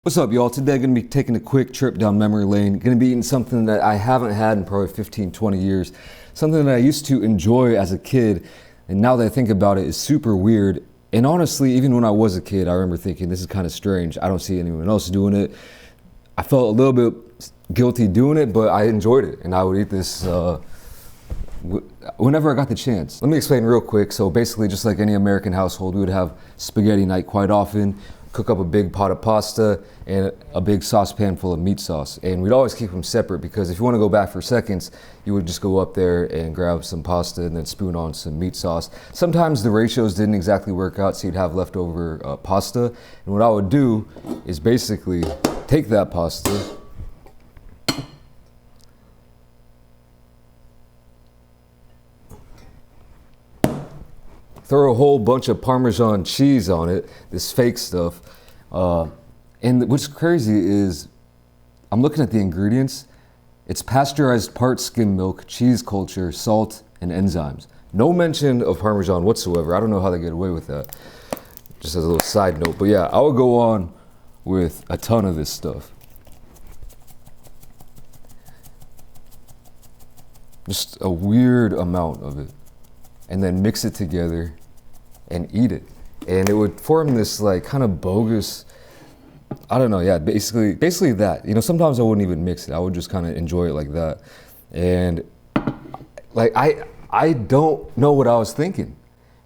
What's up, y'all? Today I'm going to be taking a quick trip down memory lane. Going to be eating something that I haven't had in probably 15, 20 years. Something that I used to enjoy as a kid, and now that I think about it, is super weird. And honestly, even when I was a kid, I remember thinking, this is kind of strange. I don't see anyone else doing it. I felt a little bit guilty doing it, but I enjoyed it, and I would eat this whenever I got the chance. Let me explain real quick. So basically, just like any American household, we would have spaghetti night quite often. Cook up a big pot of pasta and a big saucepan full of meat sauce. And we'd always keep them separate because if you want to go back for seconds, you would just go up there and grab some pasta and then spoon on some meat sauce. Sometimes the ratios didn't exactly work out, so you'd have leftover pasta. And what I would do is basically take that pasta, throw a whole bunch of Parmesan cheese on it, this fake stuff. And what's crazy is, I'm looking at the ingredients. It's pasteurized part skim milk, cheese culture, salt, and enzymes. No mention of Parmesan whatsoever. I don't know how they get away with that. Just as a little side note. But yeah, I would go on with a ton of this stuff. Just a weird amount of it. And then mix it together and eat it. And it would form this like kind of bogus, I don't know, yeah, basically that. You know, sometimes I wouldn't even mix it. I would just kind of enjoy it like that. And like, I don't know what I was thinking.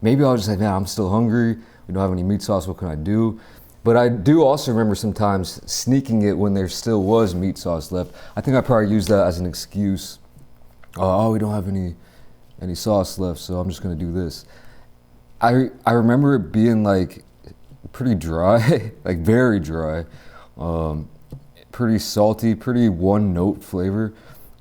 Maybe I was just like, man, I'm still hungry. We don't have any meat sauce, what can I do? But I do also remember sometimes sneaking it when there still was meat sauce left. I think I probably used that as an excuse. Oh, we don't have any sauce left, so I'm just gonna do this. I remember it being like pretty dry, like very dry, pretty salty, pretty one note flavor,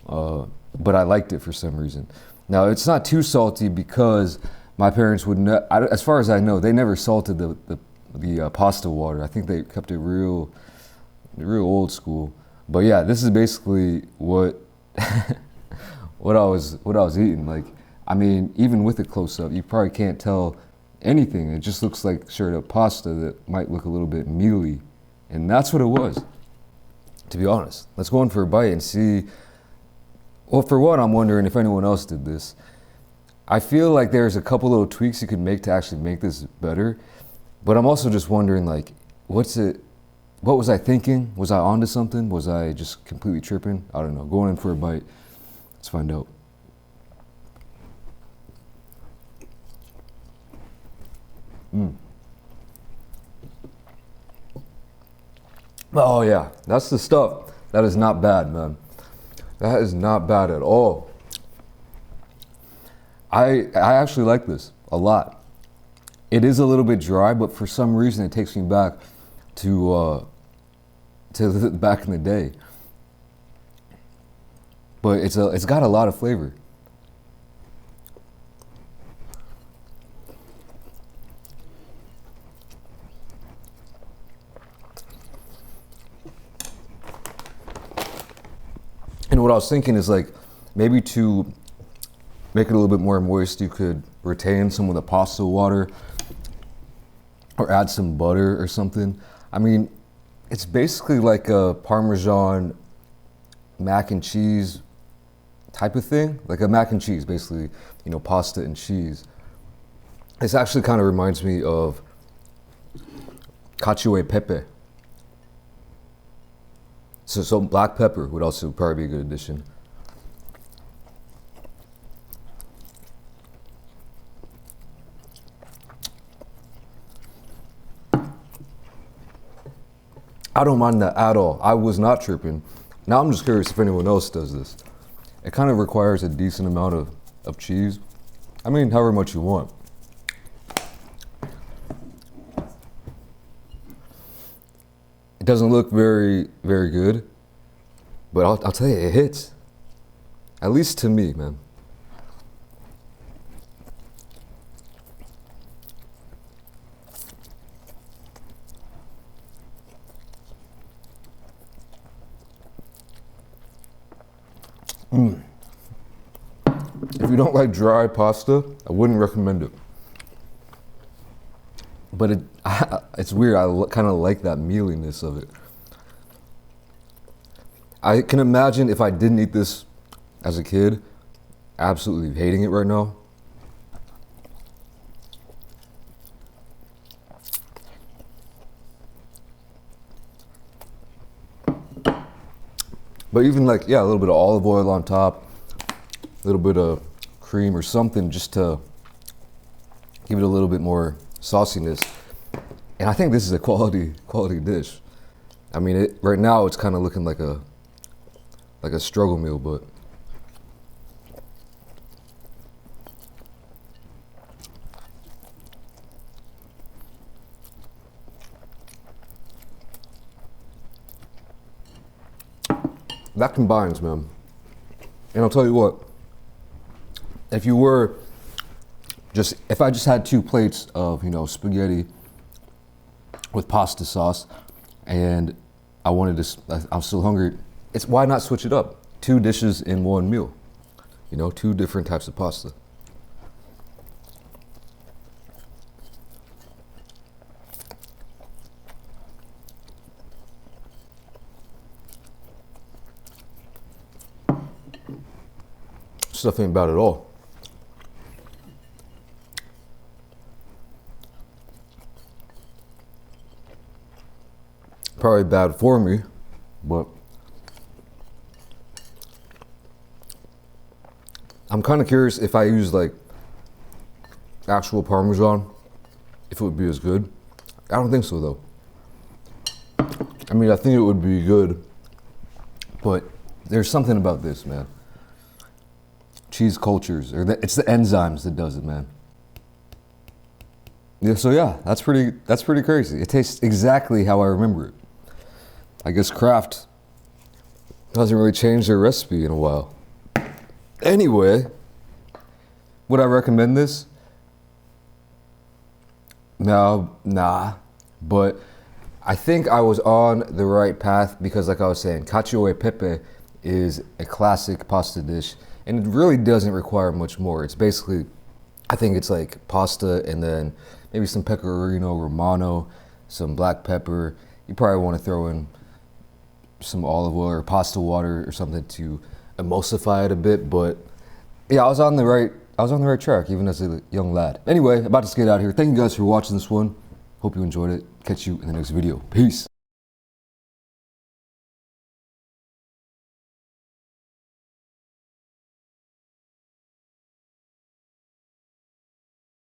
but I liked it for some reason. Now it's not too salty because my parents would not, as far as I know, they never salted the pasta water. I think they kept it real old school. But yeah, this is basically what what I was eating. Like, I mean, even with a close-up, you probably can't tell anything. It just looks like straight up pasta that might look a little bit mealy. And that's what it was, to be honest. Let's go in for a bite and see. Well, for one, I'm wondering if anyone else did this. I feel like there's a couple little tweaks you could make to actually make this better. But I'm also just wondering, like, what was I thinking? Was I onto something? Was I just completely tripping? I don't know. Going in for a bite. Let's find out. Oh yeah, that's the stuff. That is not bad, man. That is not bad at all. I actually like this a lot. It is a little bit dry, but for some reason it takes me back to back in the day. But it's got a lot of flavor. And what I was thinking is, like, maybe to make it a little bit more moist, you could retain some of the pasta water or add some butter or something. I mean, it's basically like a Parmesan mac and cheese type of thing. Like a mac and cheese, basically, you know, pasta and cheese. This actually kind of reminds me of cacio e pepe. So black pepper would also probably be a good addition. I don't mind that at all. I was not tripping. Now I'm just curious if anyone else does this. It kind of requires a decent amount of cheese. I mean, however much you want. It doesn't look very, very good, but I'll tell you, it hits. At least to me, man. If you don't like dry pasta, I wouldn't recommend it. But it's weird. I kind of like that mealiness of it. I can imagine if I didn't eat this as a kid, absolutely hating it right now. But even like, yeah, a little bit of olive oil on top, a little bit of cream or something just to give it a little bit more sauciness. And I think this is a quality dish. I mean, right now it's kind of looking like a struggle meal, but that combines, man. And I'll tell you what, if I just had 2 plates of, spaghetti with pasta sauce and I was still hungry, why not switch it up? 2 dishes in 1 meal, 2 different types of pasta. Stuff ain't bad at all. Probably bad for me, but I'm kind of curious if I use like actual Parmesan, if it would be as good. I don't think so though. I mean, I think it would be good, but there's something about this, man. Cheese cultures, it's the enzymes that does it, man. Yeah, so yeah, that's pretty crazy. It tastes exactly how I remember it. I guess Kraft hasn't really changed their recipe in a while. Anyway, would I recommend this? No, nah. But I think I was on the right path because, like I was saying, cacio e pepe is a classic pasta dish, and it really doesn't require much more. It's basically, I think it's like pasta and then maybe some pecorino romano, some black pepper. You probably want to throw in some olive oil or pasta water or something to emulsify it a bit. But yeah, I was on the right track even as a young lad. Anyway, about to get out of here. Thank you guys for watching this one. Hope you enjoyed it. Catch you in the next video. Peace.